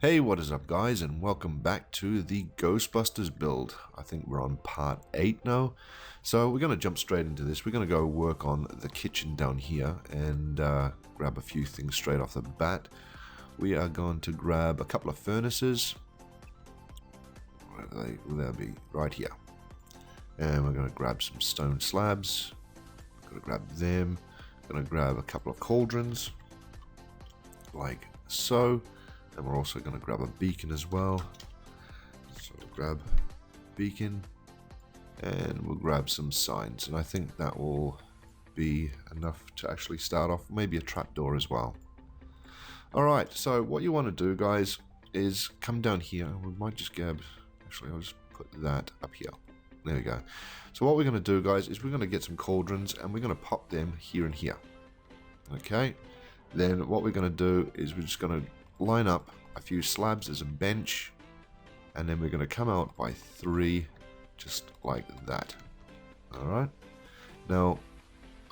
Hey, what is up guys, and welcome back to the Ghostbusters build. I think we're on part 8 now. So we're going to jump straight into this. We're going to go work on the kitchen down here and grab a few things straight off the bat. We are going to grab a couple of furnaces. Where will they be? Right here. And we're going to grab some stone slabs. We're going to grab them. We're going to grab a couple of cauldrons. Like so. And we're also going to grab a beacon as well. So we'll grab beacon and we'll grab some signs. And I think that will be enough to actually start off. Maybe a trapdoor as well. Alright, so what you want to do, guys, is come down here. We might just grab... Actually, I'll just put that up here. There we go. So what we're going to do, guys, is we're going to get some cauldrons and we're going to pop them here and here. Okay. Then what we're going to do is we're just going to line up a few slabs as a bench, and then we're going to come out by 3 just like that. Alright, now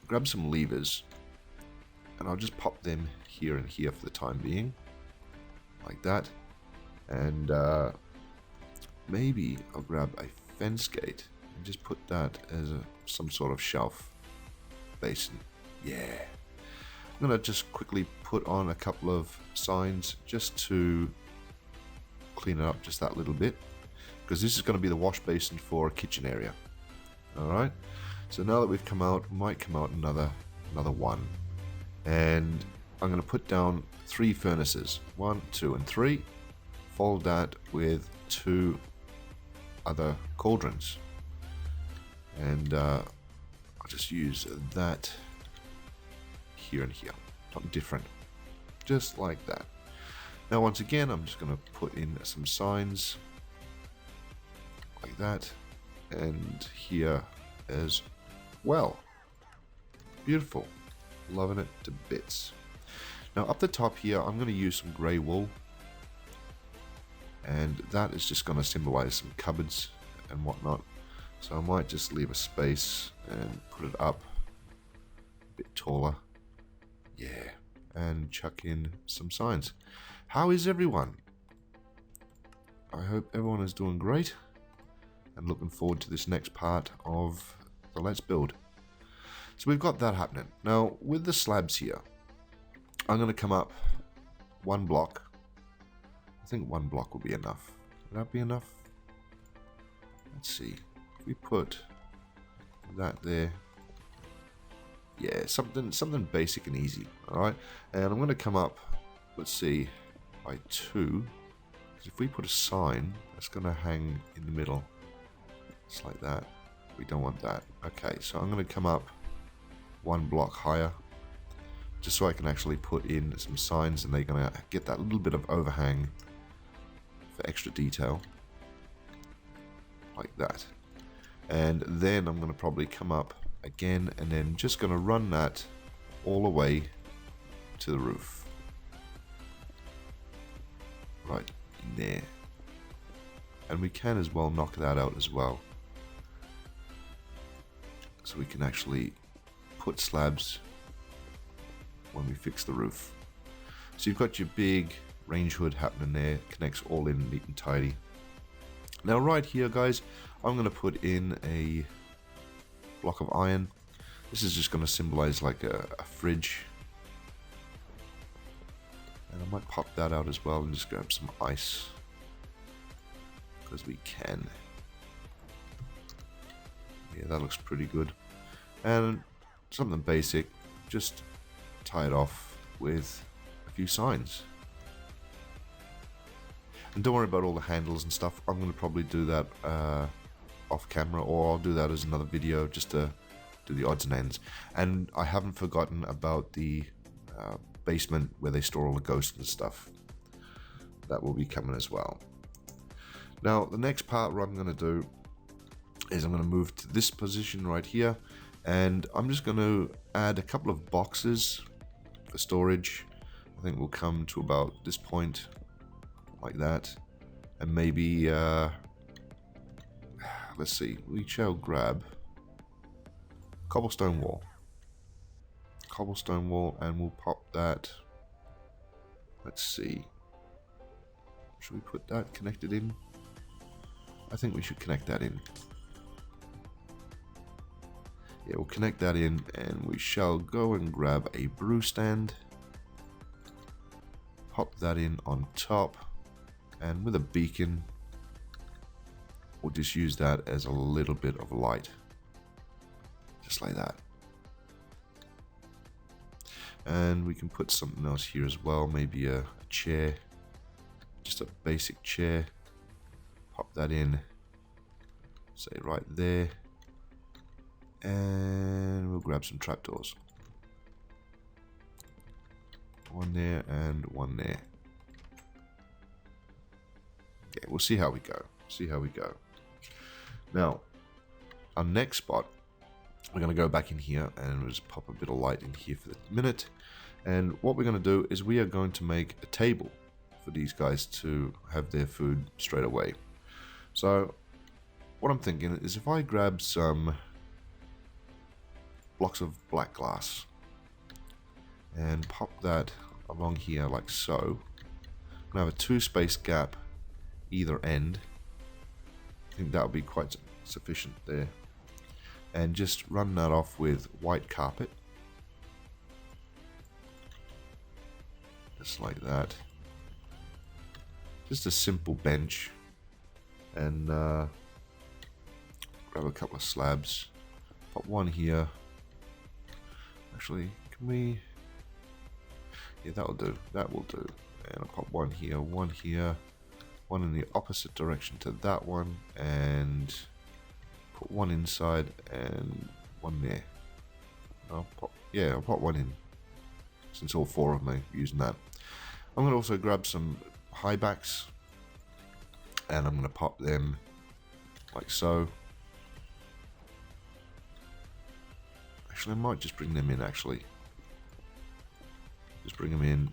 grab some levers and I'll just pop them here and here for the time being, like that. And maybe I'll grab a fence gate and just put that as some sort of shelf basin. Yeah, I'm going to just quickly put on a couple of signs just to clean it up just that little bit, because this is going to be the wash basin for a kitchen area. Alright, so now that we've come out, we might come out another one. And I'm going to put down 3 furnaces, 1, 2 and 3. Fold that with 2 other cauldrons. And I'll just use that here and here, something different, just like that. Now once again, I'm just going to put in some signs like that, and here as well. Beautiful, loving it to bits. Now up the top here, I'm going to use some grey wool, and that is just going to symbolize some cupboards and whatnot. So I might just leave a space and put it up a bit taller. Yeah, and chuck in some signs. How is everyone? I hope everyone is doing great and looking forward to this next part of the Let's Build. So we've got that happening. Now with the slabs here, I'm going to come up 1 block. I think 1 block will be enough. Would that be enough? Let's see. If we put that there. Yeah, something basic and easy. Alright, and I'm going to come up, let's see, by 2. Because if we put a sign, that's going to hang in the middle. Just like that. We don't want that. Okay, so I'm going to come up 1 block higher, just so I can actually put in some signs, and they're going to get that little bit of overhang for extra detail. Like that. And then I'm going to probably come up again, and then just going to run that all the way to the roof. Right in there. And we can as well knock that out as well. So we can actually put slabs when we fix the roof. So you've got your big range hood happening there, connects all in neat and tidy. Now right here, guys, I'm going to put in a block of iron. This is just going to symbolize like a fridge. And I might pop that out as well and just grab some ice, because we can. Yeah, that looks pretty good. And something basic, just tie it off with a few signs. And don't worry about all the handles and stuff. I'm going to probably do that off camera, or I'll do that as another video just to do the odds and ends. And I haven't forgotten about the basement where they store all the ghosts and stuff. That will be coming as well. Now the next part, what I'm going to do is I'm going to move to this position right here, and I'm just going to add a couple of boxes for storage. I think we'll come to about this point, like that. And maybe let's see, we shall grab cobblestone wall, and we'll pop that, let's see, Should we put that connected in? I think we should connect that in. Yeah, we'll connect that in, and we shall go and grab a brew stand. Pop that in on top, and with a beacon, we'll just use that as a little bit of light. Just like that. And we can put something else here as well, maybe a chair. Just a basic chair. Pop that in, say right there. And we'll grab some trapdoors. One there and one there. Yeah, we'll see how we go. See how we go. Now, our next spot, we're going to go back in here and we'll just pop a bit of light in here for the minute. And what we're going to do is we are going to make a table for these guys to have their food straight away. So, what I'm thinking is if I grab some blocks of black glass and pop that along here like so, I'm going to have a 2 space gap either end. I think that will be quite sufficient there. And just run that off with white carpet. Just like that. Just a simple bench. And grab a couple of slabs. Pop one here. Actually, can we... Yeah, that'll do. That will do. And I'll pop one here, one in the opposite direction to that one, and put one inside and one there. I'll pop one in, since all 4 of them are using that. I'm going to also grab some high backs, and I'm going to pop them like so. Actually, I might just bring them in, actually. Just bring them in.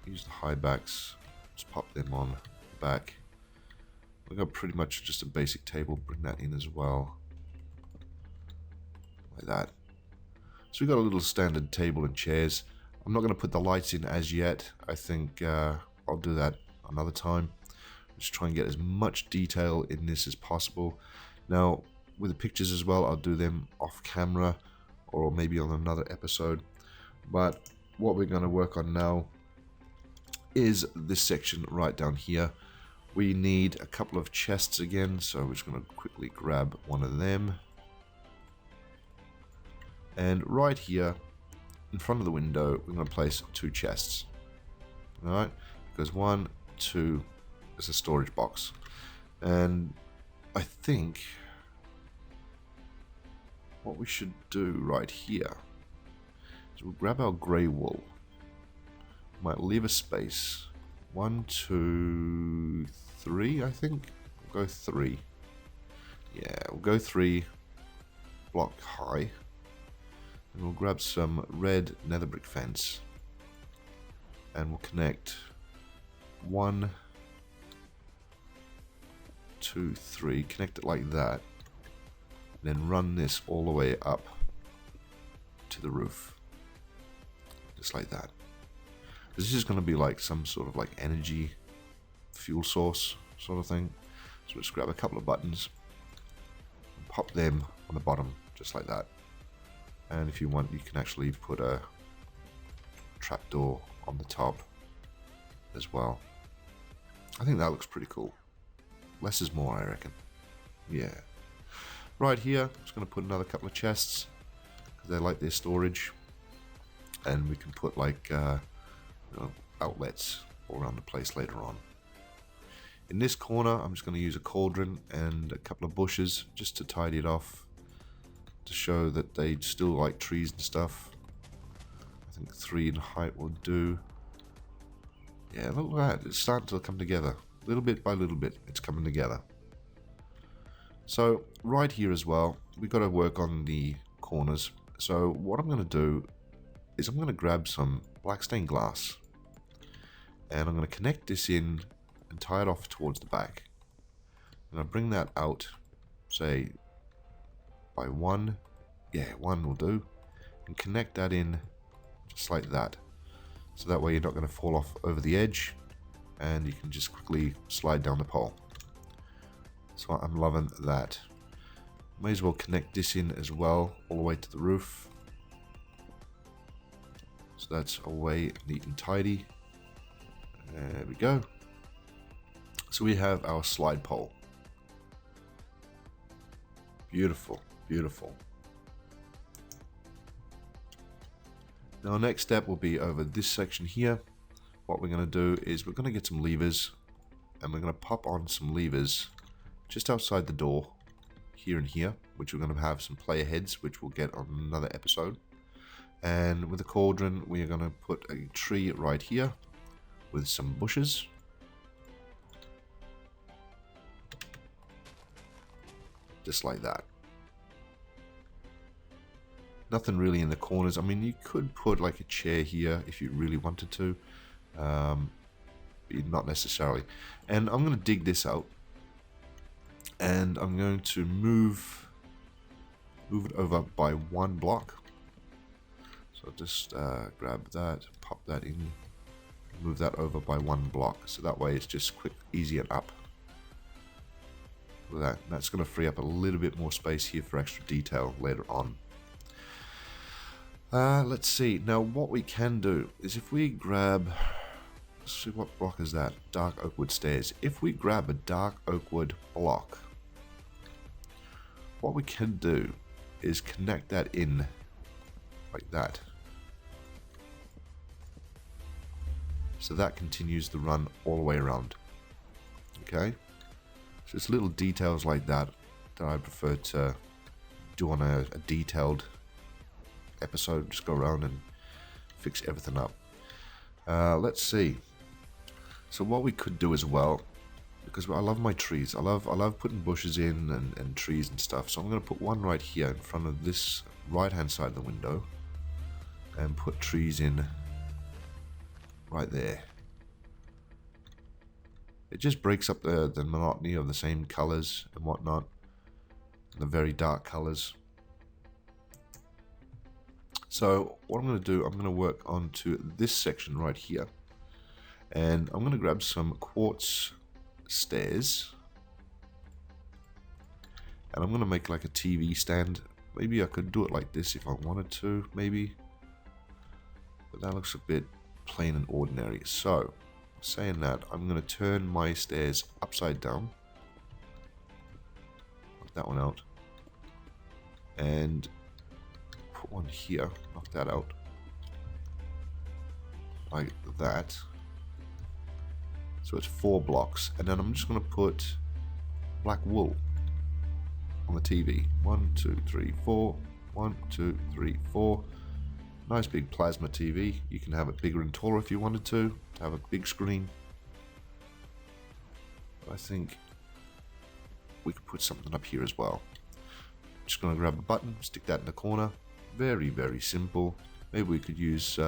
Use the high backs. Just pop them on the back. We've got pretty much just a basic table. Bring that in as well. Like that. So we've got a little standard table and chairs. I'm not going to put the lights in as yet. I think I'll do that another time. Just try and get as much detail in this as possible. Now, with the pictures as well, I'll do them off camera or maybe on another episode. But what we're going to work on now is this section right down here. We need a couple of chests again, so we're just going to quickly grab one of them. And right here, in front of the window, we're going to place 2 chests. Alright, because 1, 2 is a storage box. And I think what we should do right here is we'll grab our grey wool. Might leave a space. 1, 2, 3, I think. We'll go 3. Yeah, we'll go 3 block high. And we'll grab some red nether brick fence. And we'll connect 1, 2, 3. Connect it like that. Then run this all the way up to the roof. Just like that. This is going to be like some sort of like energy fuel source sort of thing. So we'll just grab a couple of buttons and pop them on the bottom just like that. And if you want, you can actually put a trapdoor on the top as well. I think that looks pretty cool. Less is more, I reckon. Yeah. Right here, I'm just going to put another couple of chests because they like their storage. And we can put like outlets all around the place later on. In this corner, I'm just going to use a cauldron and a couple of bushes just to tidy it off, to show that they still like trees and stuff. I think 3 in height will do. Yeah, look at that. It's starting to come together. Little bit by little bit, it's coming together. So, right here as well, we've got to work on the corners. So, what I'm going to do is I'm going to grab some black stained glass. And I'm going to connect this in and tie it off towards the back. And I'll bring that out, say, by 1. Yeah, 1 will do. And connect that in just like that. So that way you're not going to fall off over the edge. and you can just quickly slide down the pole. So I'm loving that. May as well connect this in as well, all the way to the roof. So that's away neat and tidy. There we go. So we have our slide pole. Beautiful, beautiful. Now our next step will be over this section here. What we're going to do is we're going to get some levers, and we're going to pop on some levers just outside the door, here and here, which we're going to have some player heads, which we'll get on another episode. And with the cauldron, we are going to put a tree right here with some bushes. Just like that. Nothing really in the corners. I mean, you could put like a chair here if you really wanted to. Not necessarily. And I'm going to dig this out. And I'm going to move it over by 1 block. So just grab that, pop that in, move that over by 1 block. So that way it's just quick, easy and up. With that, that's going to free up a little bit more space here for extra detail later on. Let's see. Now what we can do is if we grab, let's see, what block is that? Dark oakwood stairs. If we grab a dark oakwood block, what we can do is connect that in like that. So that continues the run all the way around. Okay? So it's little details like that that I prefer to do on a detailed episode. Just go around and fix everything up. Let's see. So what we could do as well, because I love my trees. I love putting bushes in and trees and stuff. So I'm going to put one right here in front of this right hand side of the window and put trees in right there. It just breaks up the monotony of the same colors and whatnot, the very dark colors. So what I'm going to do, I'm going to work onto this section right here, and I'm going to grab some quartz stairs, and I'm going to make like a TV stand. Maybe I could do it like this if I wanted to, maybe, but that looks a bit plain and ordinary. So saying that, I'm going to turn my stairs upside down, knock that one out, and put one here, knock that out like that. So it's 4 blocks, and then I'm just going to put black wool on the TV. 1, 2, 3, 4. 1, 2, 3, 4. Nice big plasma TV. You can have it bigger and taller if you wanted to have a big screen. But I think we could put something up here as well. Just going to grab a button, stick that in the corner. Very, very simple. Maybe we could use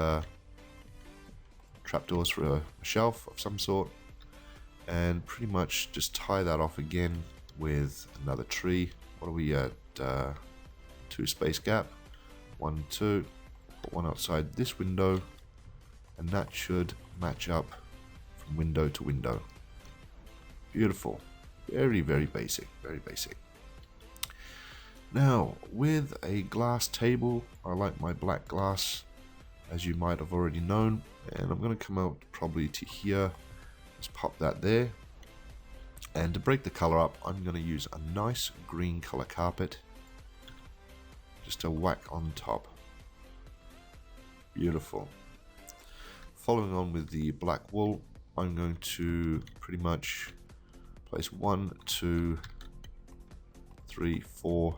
trapdoors for a shelf of some sort. And pretty much just tie that off again with another tree. What are we at? 2 space gap. 1, 2. Put one outside this window, and that should match up from window to window. Beautiful. Very, very basic. Very basic. Now, with a glass table, I like my black glass, as you might have already known, and I'm going to come out probably to here. Just pop that there, and to break the color up, I'm going to use a nice green color carpet just to whack on top. Beautiful. Following on with the black wool, I'm going to pretty much place 1, 2, 3, 4,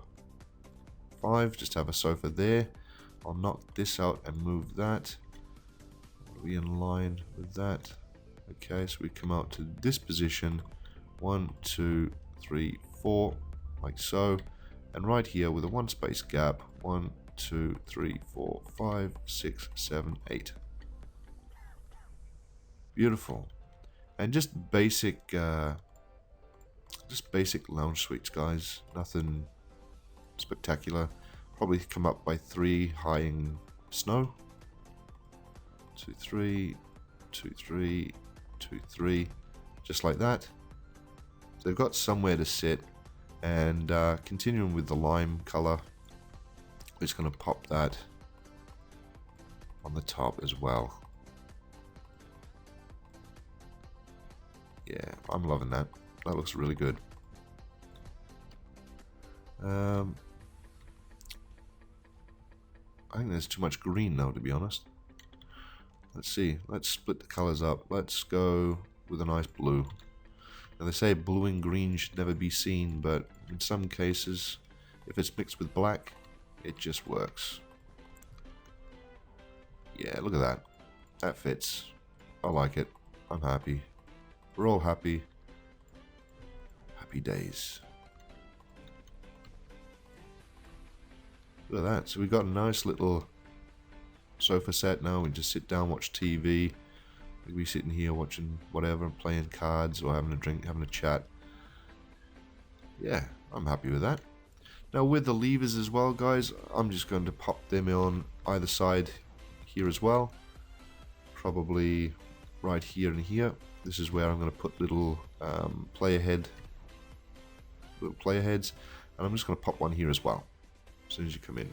5. Just have a sofa there. I'll knock this out and move that. Are we in line with that? Okay, so we come out to this position. 1, 2, 3, 4, like so. And right here with a 1 space gap. 1, 2, 3, 4, 5, 6, 7, 8. Beautiful. And just basic lounge suites, guys. Nothing spectacular. Probably come up by 3 high in snow. 2, 3, 2, 3, 2, 3, just like that. So they've got somewhere to sit. And continuing with the lime color, we're just going to pop that on the top as well. Yeah, I'm loving that. That looks really good. I think there's too much green now, to be honest. Let's see. Let's split the colors up. Let's go with a nice blue. Now they say blue and green should never be seen, but in some cases, if it's mixed with black, it just works. Yeah, look at that. That fits. I like it. I'm happy. We're all happy. Happy days. Look at that. So we got a nice little sofa set now. We just sit down, watch TV. We sitting here watching whatever, playing cards or having a drink, having a chat. Yeah, I'm happy with that. Now with the levers as well, guys, I'm just going to pop them on either side here as well. Probably right here and here. This is where I'm going to put little player heads, and I'm just going to pop one here as well as soon as you come in.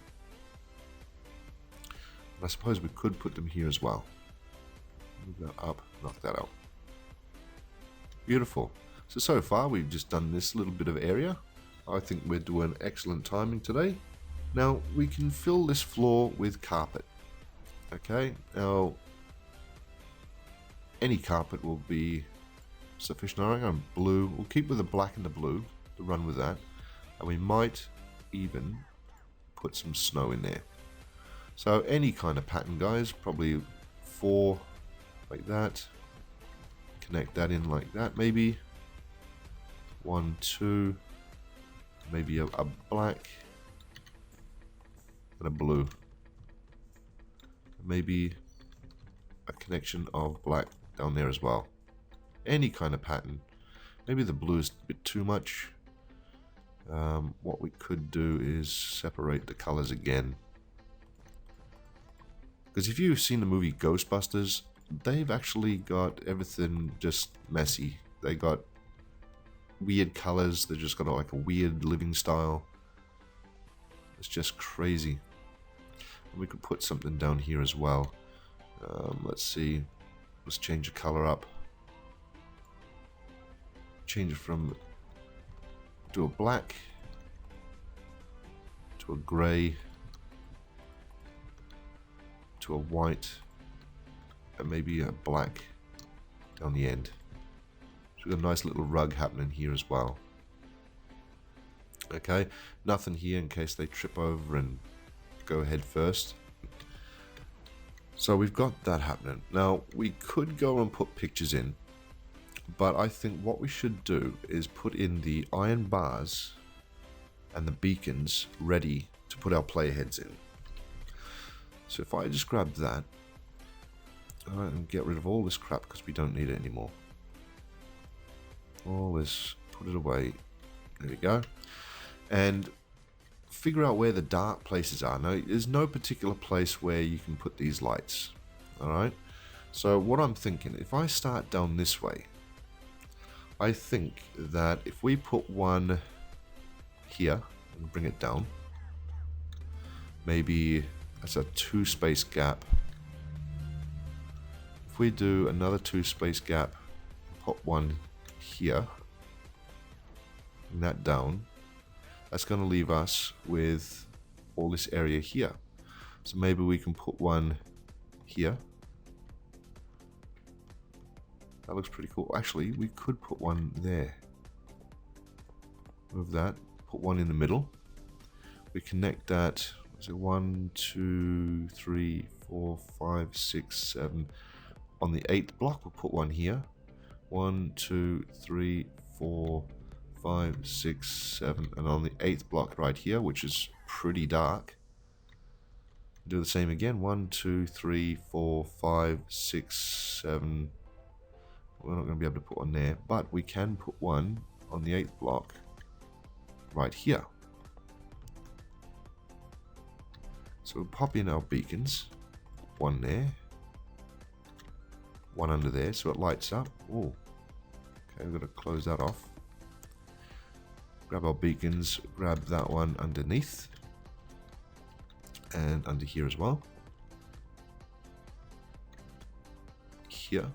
And I suppose we could put them here as well. Move that up, knock that out. Beautiful. So far we've just done this little bit of area. I think we're doing excellent timing today. Now we can fill this floor with carpet. Okay, now any carpet will be sufficient. I'm going blue. We'll keep with the black and the blue to run with that. And we might even put some snow in there. So any kind of pattern, guys, probably 4 like that. Connect that in like that, maybe. 1, 2, maybe a black and a blue. Maybe a connection of black down there as well. Any kind of pattern. Maybe the blue is a bit too much. What we could do is separate the colors again. Because if you've seen the movie Ghostbusters, they've actually got everything just messy. They got weird colors. They just got like a weird living style. It's just crazy. And we could put something down here as well. Let's see. Let's change the color up. Change it from to a black to a grey to a white and maybe a black down the end. So we've got a nice little rug happening here as well. Okay, nothing here in case they trip over and go head first. So we've got that happening. Now we could go and put pictures in, but I think what we should do is put in the iron bars and the beacons ready to put our player heads in. So if I just grab that, alright, and get rid of all this crap because we don't need it anymore. All this, put it away. There we go. And figure out where the dark places are. Now, there's no particular place where you can put these lights. Alright? So what I'm thinking, if I start down this way, I think that if we put one here and bring it down, maybe that's a 2 space gap. If we do another 2 space gap, put one here, bring that down, that's going to leave us with all this area here. So maybe we can put one here. That looks pretty cool. Actually, we could put one there. Move that, put one in the middle. We connect that. So 1, 2, 3, 4, 5, 6, 7. On the 8th block, we'll put one here. 1, 2, 3, 4, 5, 6, 7. And on the 8th block right here, which is pretty dark, do the same again. 1, 2, 3, 4, 5, 6, 7. We're not going to be able to put one there, but we can put one on the 8th block right here. So we'll pop in our beacons. One there. one under there so it lights up. Oh, okay, we've got to close that off. Grab our beacons, grab that one underneath. And under here as well. Here.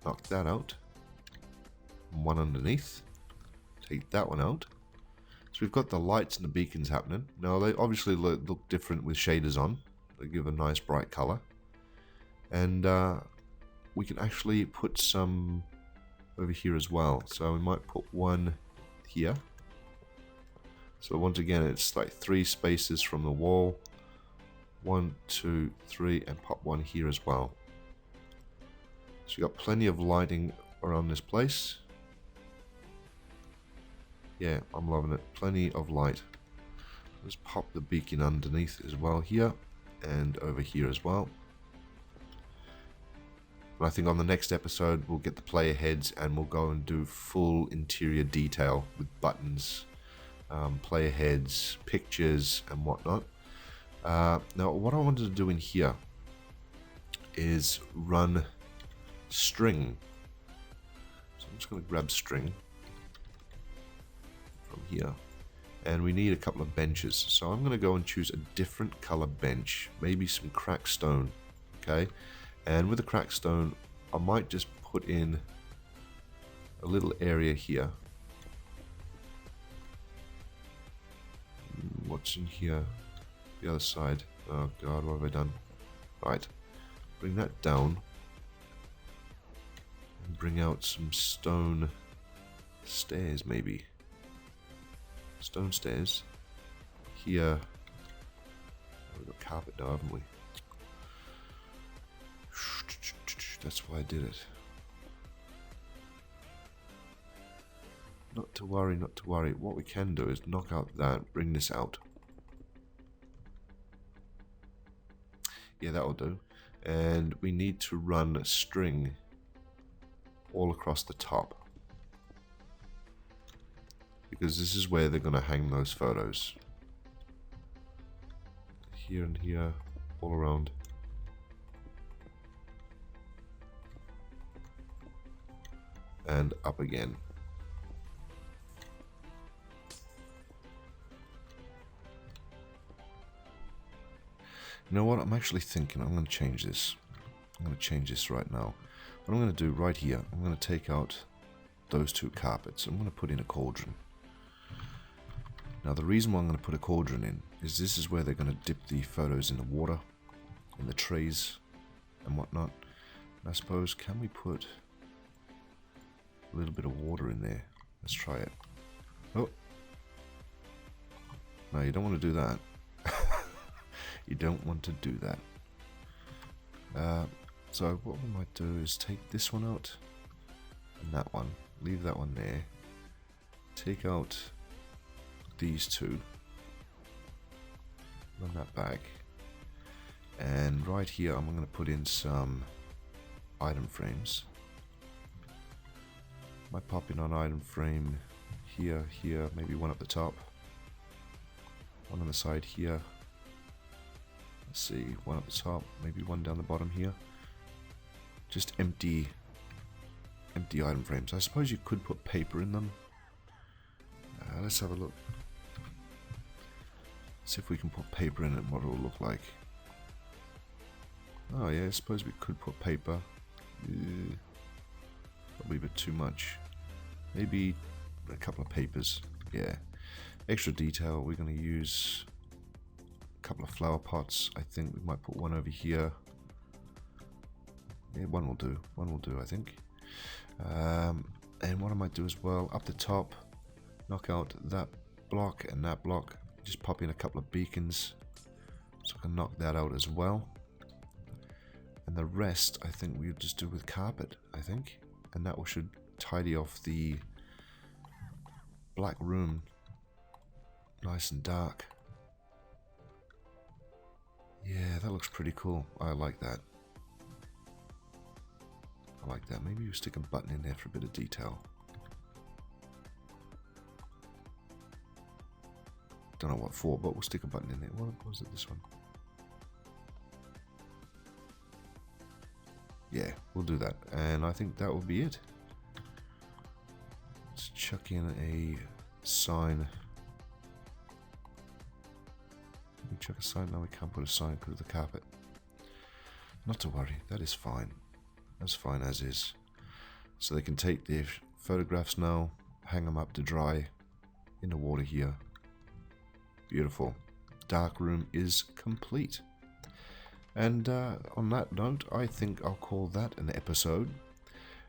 Knock that out. One underneath. Take that one out. So we've got the lights and the beacons happening. Now they obviously look different with shaders on. They give a nice bright color. And we can actually put some over here as well. So we might put one here. So once again, it's like 3 spaces from the wall. 1, 2, 3, and pop one here as well. So you got plenty of lighting around this place. Yeah, I'm loving it. Plenty of light. Let's pop the beacon underneath as well here, and over here as well. And I think on the next episode we'll get the player heads and we'll go and do full interior detail with buttons, player heads, pictures, and whatnot. Now, what I wanted to do in here is run string. So I'm just going to grab string from here. And we need a couple of benches. So I'm going to go and choose a different color bench. Maybe some cracked stone. Okay. And with the cracked stone, I might just put in a little area here. What's in here? The other side. Oh god, what have I done? Right, bring that down and bring out some stone stairs, maybe. Stone stairs here. Oh, we've got carpet now, haven't we? That's why I did it. Not to worry, not to worry. What we can do is knock out that, bring this out. Yeah, that'll do. And we need to run a string all across the top. Because this is where they're going to hang those photos. Here and here, all around. And up again. You know what? I'm actually thinking I'm going to change this. I'm going to change this right now. What I'm going to do right here, I'm going to take out those 2 carpets. I'm going to put in a cauldron. Now the reason why I'm going to put a cauldron in is this is where they're going to dip the photos in the water, in the trays and whatnot. And I suppose, can we put a little bit of water in there? Let's try it. Oh. No, you don't want to do that. You don't want to do that. So what we might do is take this one out and that one. Leave that one there. Take out these 2. Run that back. And right here I'm going to put in some item frames. Might pop in an item frame here, here, maybe one at the top. One on the side here. Let's see, one at the top, maybe one down the bottom here. Just empty item frames. I suppose you could put paper in them. Let's have a look. See if we can put paper in it and what it will look like. Oh yeah, I suppose we could put paper. Probably a bit too much. Maybe a couple of papers. Yeah. Extra detail, we're going to use a couple of flower pots. I think we might put one over here. Yeah, one will do. One will do, I think. And what I might do as well, up the top, knock out that block and that block. Just pop in a couple of beacons so I can knock that out as well. And the rest, I think we'll just do with carpet, I think. And that should tidy off the black room. Nice and dark. Yeah, that looks pretty cool. I like that. I like that. Maybe we'll stick a button in there for a bit of detail. Don't know what for, but we'll stick a button in there. What was it, this one? Yeah, we'll do that. And I think that will be it. Let's chuck in a sign. Can we chuck a sign? No, we can't put a sign because of the carpet. Not to worry, that is fine. That's fine as is. So they can take their photographs now, hang them up to dry in the water here. Beautiful. Dark room is complete. And on that note, I think I'll call that an episode.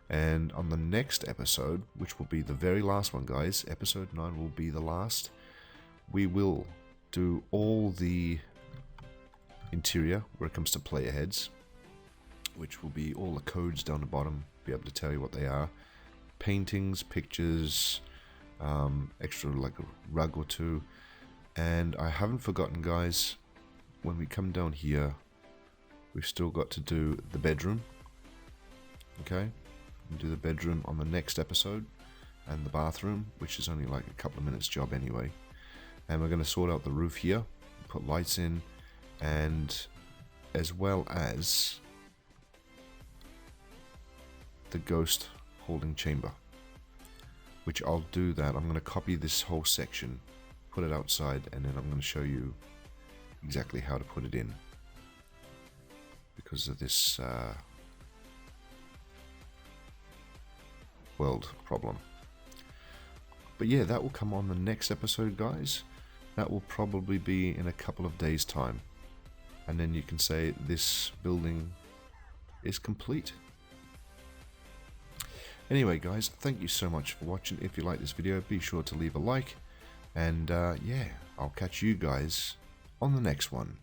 And on the next episode, which will be the very last one, guys, episode 9 will be the last, we will do all the interior where it comes to player heads, which will be all the codes down the bottom, be able to tell you what they are. Paintings, pictures, extra like a rug or two. And I haven't forgotten, guys, when we come down here, we've still got to do the bedroom. Okay, we'll do the bedroom on the next episode, and the bathroom, which is only like a couple of minutes job anyway. And we're going to sort out the roof here, put lights in, and as well as the ghost holding chamber, which I'll do that. I'm going to copy this whole section, put it outside, and then I'm going to show you exactly how to put it in because of this world problem. But yeah, that will come on the next episode, guys. That will probably be in a couple of days' time, and then you can say this building is complete. Anyway, guys, thank you so much for watching. If you like this video, be sure to leave a like, and yeah, I'll catch you guys on the next one.